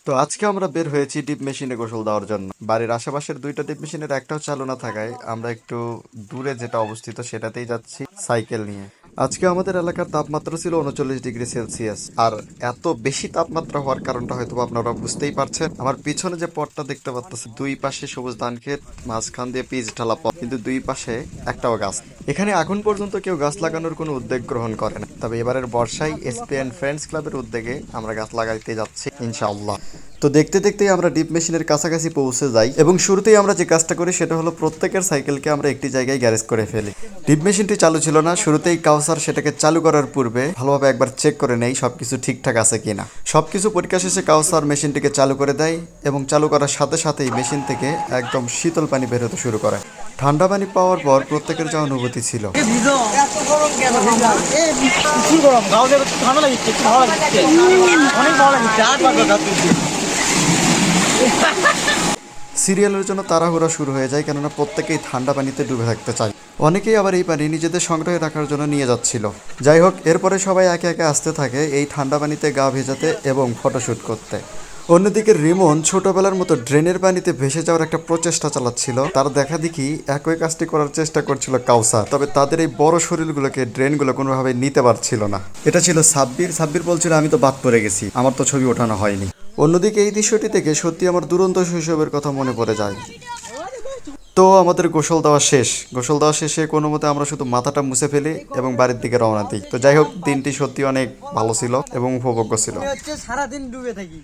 তো আজকে আমরা বের হয়েছি ডিপ মেশিনে গোসল দেওয়ার জন্য। বাড়ির আশেপাশের দুইটা ডিপ মেশিনের একটাও চালু না থাকায় আমরা একটু দূরে যেটা অবস্থিত সেটাতেই যাচ্ছি সাইকেল নিয়ে। আজকে আমাদের এলাকার তাপমাত্রা ছিল 39 ডিগ্রি সেলসিয়াস। আর এত বেশি তাপমাত্রা হওয়ার কারণটা হয়তো আপনারা বুঝতেই পারছেন। আমার পিছনে যে পথটা দেখতে পাচ্ছেন, দুই পাশে সবুজ ধান ক্ষেত, মাঝখান দিয়ে পিচ ঢালা পথ, কিন্তু দুই পাশে একটাও গাছ। এখানে এখন পর্যন্ত কেউ গাছ লাগানোর কোনো উদ্যোগ গ্রহণ করে না। তবে এবারের বর্ষায় এসপি অ্যান্ড ফ্রেন্ডস ক্লাবের উদ্যোগে আমরা গাছ লাগাইতে যাচ্ছি ইনশাআল্লাহ। তো দেখতে দেখতেই আমরা ডিপ মেশিনের কাছাকাছি পৌঁছে যাই এবং শুরুতেই আমরা যে কাজটা করি সেটা হলো প্রত্যেকের সাইকেলকে আমরা একটি জায়গায় গ্যারেজ করে ফেলি। ডিপ মেশিনটি চালু ছিল না, শুরুতেই কাউসার সেটাকে চালু করার পূর্বে ভালোভাবে একবার চেক করে নেই সবকিছু ঠিকঠাক আছে কিনা। সবকিছু পরীক্ষা শেষে কাউসার মেশিনটিকে চালু করে দেয় এবং চালু করার সাথে সাথেই মেশিন থেকে একদম শীতল পানি বের হতে শুরু করে। ঠান্ডা পানি পাওয়ার পর প্রত্যেকের যা অনুভূতি ছিল। সিরিয়ালের জন্য তাড়াহুড়া শুরু হয়ে যায়, কেননা প্রত্যেকেই ঠান্ডা পানিতে ডুবে থাকতে চায়। অনেকেই আবার এই পানি নিজেদের সংগ্রহে রাখার জন্য নিয়ে যাচ্ছিল। যাই হোক, এরপরে সবাই একে একে আসতে থাকে এই ঠান্ডা পানিতে গা ভেজাতে এবং ফটোশ্যুট করতে। অন্যদিকে রিমন ছোটবেলার মতো ড্রেনের পানিতে ভেসে যাওয়ার একটা প্রচেষ্টা চালাচ্ছিল। তার দেখা দেখি একই কাজটি করার চেষ্টা করছিল কাউসার, তবে তাদের এই বড় শরীরগুলোকে ড্রেনগুলো কোনোভাবে নিতে পারছিল না। এটা ছিল সাব্বির বলছিল আমি তো বাদ পড়ে গেছি, আমার তো ছবি ওঠানো হয়নি। অন্যদিকে এই দৃশ্যটি থেকে সত্যি আমার দুরন্ত শৈশবের কথা মনে পড়ে যায়। তো আমাদের গোসল দেওয়া শেষে কোনো মতে আমরা শুধু মাথাটা মুছে ফেলি এবং বাড়ির দিকে রওনা দিই। তো যাই হোক, দিনটি সত্যি অনেক ভালো ছিল এবং উপভোগ্য ছিল। সারাদিন ডুবে থাকি।